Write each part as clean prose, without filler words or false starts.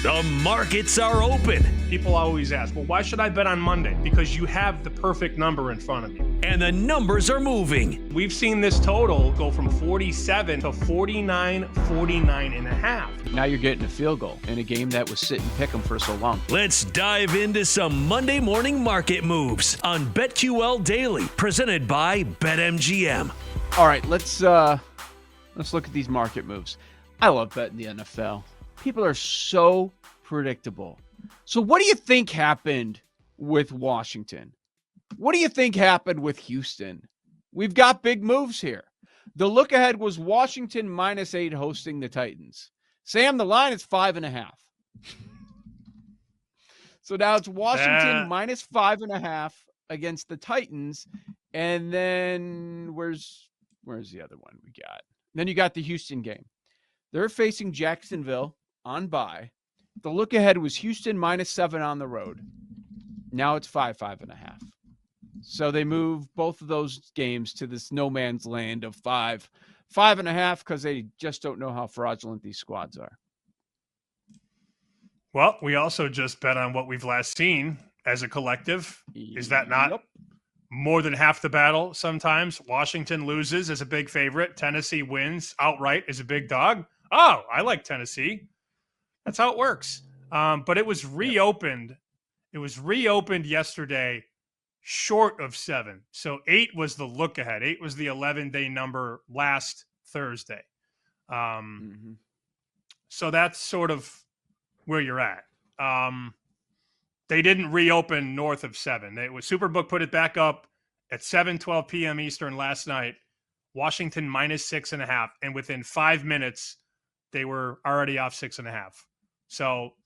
The markets are open. People always ask, well, why should I bet on Monday? Because you have the perfect number in front of you. And the numbers are moving. We've seen this total go from 47 to 49, 49 and a half. Now you're getting a field goal in a game that was sit and pick 'em for so long. Let's dive into some Monday morning market moves on BetQL Daily, presented by BetMGM. All right, let's look at these market moves. I love betting the NFL. People are so predictable. So what do you think happened with Washington? What do you think happened with Houston? We've got big moves here. The look ahead was Washington -8 hosting the Titans. Sam, the line is 5.5. So now it's Washington -5.5 against the Titans. And then where's the other one we got? Then you got the Houston game. They're facing Jacksonville on bye. The look ahead was Houston -7 on the road. Now it's 5.5. So they move both of those games to this no man's land of 5.5, because they just don't know how fraudulent these squads are. Well, we also just bet on what we've last seen as a collective. Is that not more than half the battle sometimes? Washington loses as a big favorite. Tennessee wins outright as a big dog. Oh, I like Tennessee. That's how it works. But it was reopened. It was reopened yesterday short of 7. So 8 was the look ahead. 8 was the 11-day number last Thursday. So that's sort of where you're at. They didn't reopen north of 7. Superbook put it back up at 7:12 p.m. Eastern last night. Washington -6.5. And within 5 minutes, they were already off 6.5. So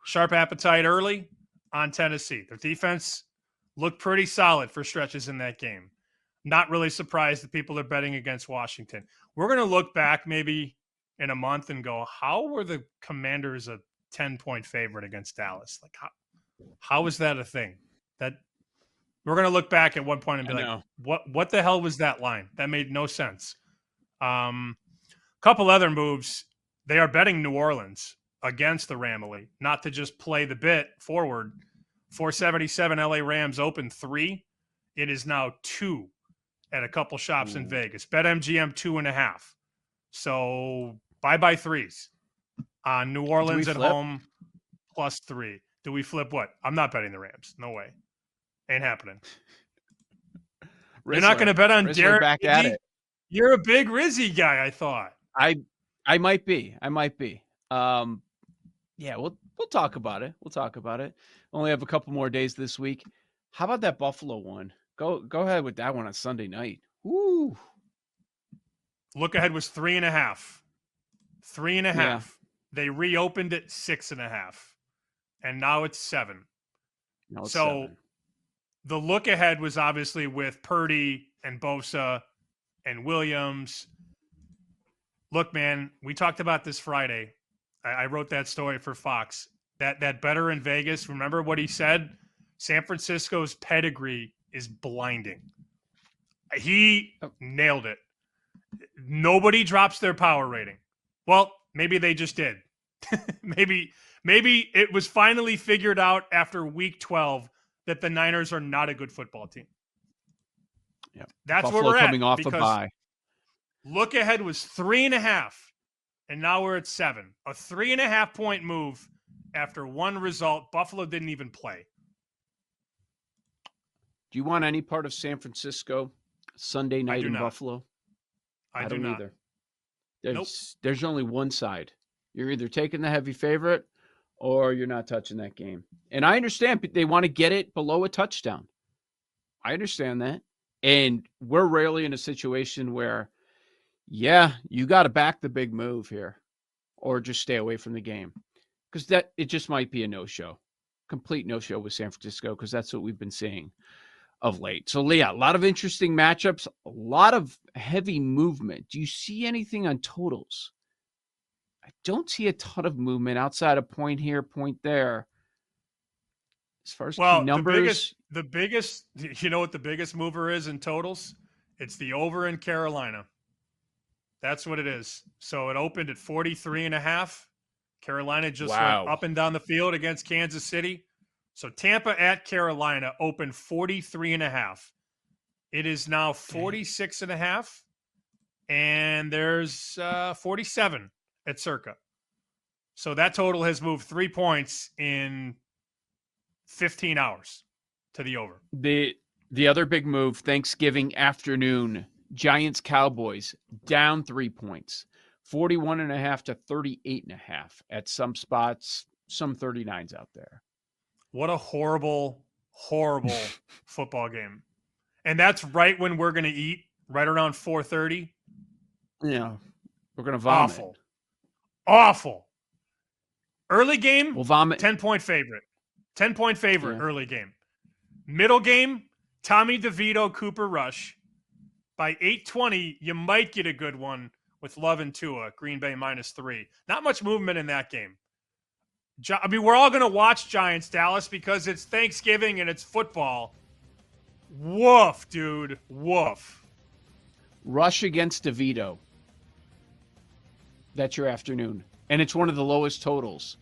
sharp appetite early on Tennessee. Their defense looked pretty solid for stretches in that game. Not really surprised that people are betting against Washington. We're going to look back maybe in a month and go, how were the Commanders a 10-point favorite against Dallas? Like, how is that a thing? That we're going to look back at one point and be like, what the hell was that line? That made no sense. Couple other moves. They are betting New Orleans against the Ramily, not to just play the bit forward. 477 LA Rams open 3. It is now 2 at a couple shops in Vegas. BetMGM 2.5. So bye-bye 3s on New Orleans at home +3. Do we flip what? I'm not betting the Rams. No way. Ain't happening. You're not going to bet on Derek back at it. You're a big Rizzy guy, I thought. I might be. Yeah, we'll talk about it. Only have a couple more days this week. How about that Buffalo one? Go ahead with that one on Sunday night. Woo. Look ahead was 3.5. 3.5. Yeah. They reopened it 6.5. And now it's 7. No, it's so 7. The look ahead was obviously with Purdy and Bosa and Williams. Look, man, we talked about this Friday. I wrote that story for Fox. That better in Vegas, remember what he said? San Francisco's pedigree is blinding. He nailed it. Nobody drops their power rating. Well, maybe they just did. Maybe it was finally figured out after week 12 that the Niners are not a good football team. Yeah, that's Buffalo where we're at. Coming off a bye. Look ahead was 3.5, and now we're at 7. A 3.5-point move after one result. Buffalo didn't even play. Do you want any part of San Francisco Sunday night in Buffalo? I don't not. either. There's only one side. You're either taking the heavy favorite or you're not touching that game. And I understand they want to get it below a touchdown. I understand that. And we're rarely in a situation where, you got to back the big move here or just stay away from the game. Because it just might be a no-show. Complete no-show with San Francisco, because that's what we've been seeing of late. So, Leah, a lot of interesting matchups, a lot of heavy movement. Do you see anything on totals? I don't see a ton of movement outside a point here, point there. As far as key numbers. The biggest, you know what the biggest mover is in totals? It's the over in Carolina. That's what it is. So it opened at 43.5. Carolina just went Wow. up and down the field against Kansas City. So Tampa at Carolina opened 43.5. It is now 46.5. And there's 47 at Circa. So that total has moved 3 points in 15 hours to the over. The other big move, Thanksgiving afternoon, Giants Cowboys down 3 points, 41.5 to 38.5 at some spots, some 39s out there. What a horrible, horrible football game. And that's right when we're going to eat, right around 4:30. Yeah, we're going to vomit. Awful. Early game, we'll vomit. 10-point favorite. 10-point favorite early game. Middle game, Tommy DeVito, Cooper Rush. By 8:20, you might get a good one with Love and Tua, Green Bay -3. Not much movement in that game. I mean, we're all going to watch Giants Dallas because it's Thanksgiving and it's football. Woof, dude. Woof. Rush against DeVito. That's your afternoon. And it's one of the lowest totals.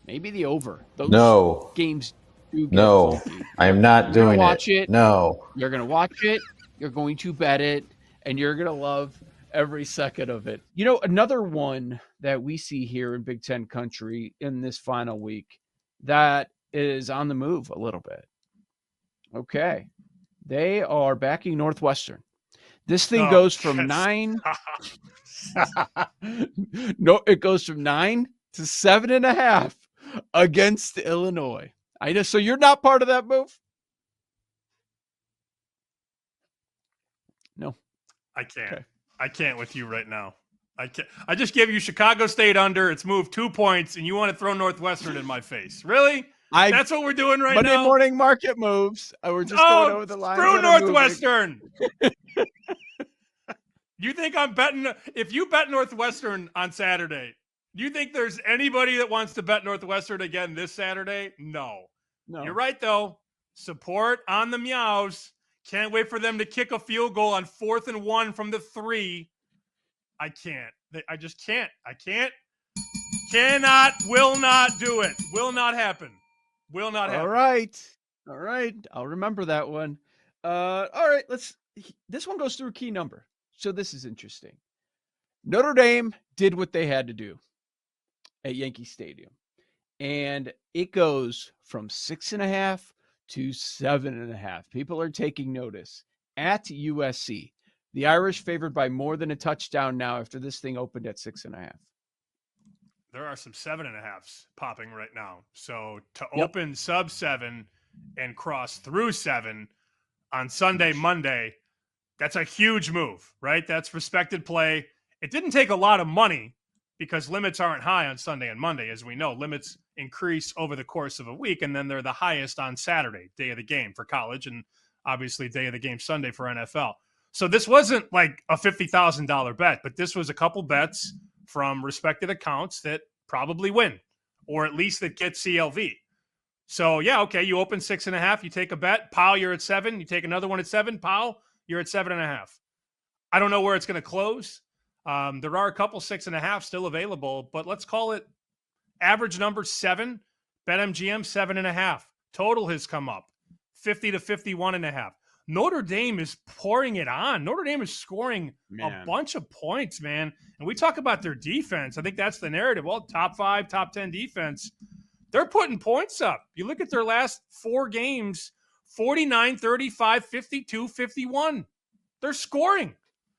Maybe the over. Those games do get funky. I am not doing it. Watch it. No. You're going to watch it. You're going to bet it. And you're going to love every second of it. You know, another one that we see here in Big Ten country in this final week that is on the move a little bit. Okay. They are backing Northwestern. This thing goes from 9. No, it goes from 9 to 7.5 against Illinois. I know. So you're not part of that move? No. I can't. Okay. I can't with you right now. I can't. I just gave you Chicago State under. It's moved 2 points, and you want to throw Northwestern in my face. Really? That's what we're doing right Monday now? Monday morning market moves. We're just going over the lines. Screw Northwestern. You think I'm betting? If you bet Northwestern on Saturday, do you think there's anybody that wants to bet Northwestern again this Saturday? No. You're right, though. Support on the Meows. Can't wait for them to kick a field goal on 4th and 1 from the 3. I can't. I just can't. I can't. Cannot. Will not do it. Will not happen. Will not happen. All right. I'll remember that one. All right. This one goes through a key number. So this is interesting. Notre Dame did what they had to do at Yankee Stadium. And it goes from 6.5 to 7.5. People are taking notice at USC. The Irish favored by more than a touchdown now after this thing opened at 6.5. There are some 7.5s popping right now. So to open sub 7 and cross through 7 on Sunday, Monday, that's a huge move, right? That's respected play. It didn't take a lot of money because limits aren't high on Sunday and Monday. As we know, limits increase over the course of a week, and then they're the highest on Saturday, day of the game for college, and obviously day of the game Sunday for NFL. So this wasn't like a $50,000 bet, but this was a couple bets from respected accounts that probably win, or at least that get CLV. So, yeah, okay, you open 6.5, you take a bet. Pow, you're at 7. You take another one at 7. Pow, you're at 7.5. I don't know where it's going to close. There are a couple 6.5 still available, but let's call it average number 7. BetMGM 7.5. Total has come up 50 to 51.5. Notre Dame is pouring it on. Notre Dame is scoring a bunch of points, man. And we talk about their defense. I think that's the narrative. Well, top 5, top 10 defense. They're putting points up. You look at their last 4 games, 49, 35, 52, 51. They're scoring.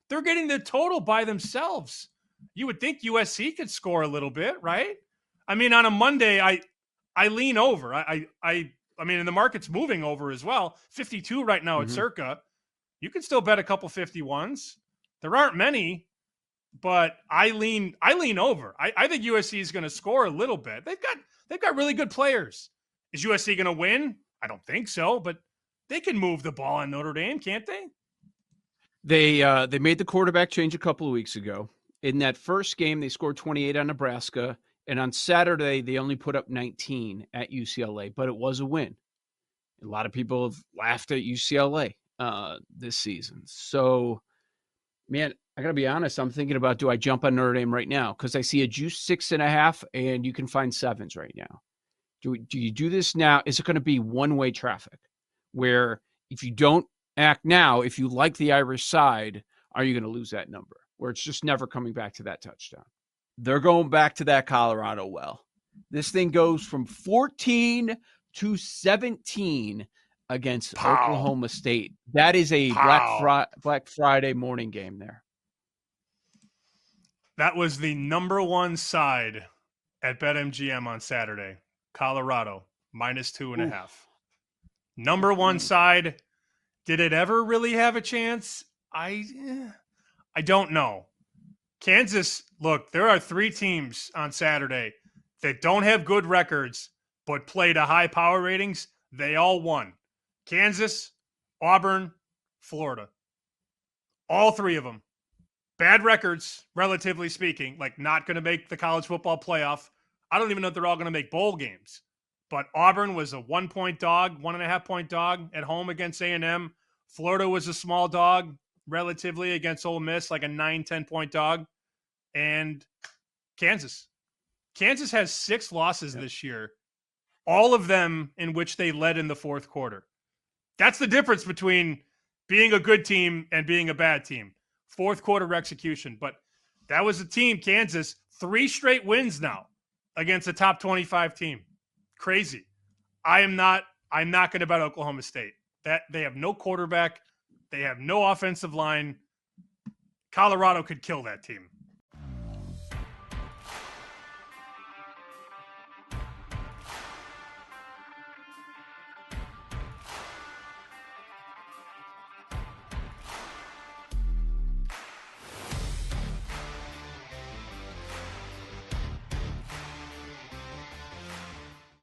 They're getting the total by themselves. You would think USC could score a little bit, right? I mean, on a Monday, I lean over. I mean, and the market's moving over as well. 52 right now at Circa. You can still bet a couple 51s. There aren't many, but I lean over. I think USC is going to score a little bit. They've got really good players. Is USC going to win? I don't think so, but they can move the ball on Notre Dame, can't they? They made the quarterback change a couple of weeks ago. In that first game, they scored 28 on Nebraska. And on Saturday, they only put up 19 at UCLA, but it was a win. A lot of people have laughed at UCLA this season. So, man, I got to be honest. I'm thinking about, do I jump on Notre Dame right now? Because I see a juice 6.5, and you can find 7s right now. Do you do this now? Is it going to be one-way traffic where if you don't act now, if you like the Irish side, are you going to lose that number where it's just never coming back to that touchdown? They're going back to that Colorado well. This thing goes from 14 to 17 against Oklahoma State. That is a Black Friday morning game there. That was the number one side at BetMGM on Saturday. Colorado, -2.5. Oof. Number one side. Did it ever really have a chance? I don't know. Kansas, look, there are 3 teams on Saturday that don't have good records but play to high power ratings. They all won. Kansas, Auburn, Florida. All 3 of them. Bad records, relatively speaking, like not going to make the college football playoff. I don't even know if they're all going to make bowl games. But Auburn was a 1-point dog, 1.5-point dog at home against A&M. Florida was a small dog, relatively, against Ole Miss, like a 9-10-point dog. And Kansas. Kansas has 6 losses this year, all of them in which they led in the fourth quarter. That's the difference between being a good team and being a bad team. Fourth quarter execution. But that was a team, Kansas, 3 straight wins now against a top 25 team. Crazy. I'm not going to bet Oklahoma State. That they have no quarterback. They have no offensive line. Colorado could kill that team.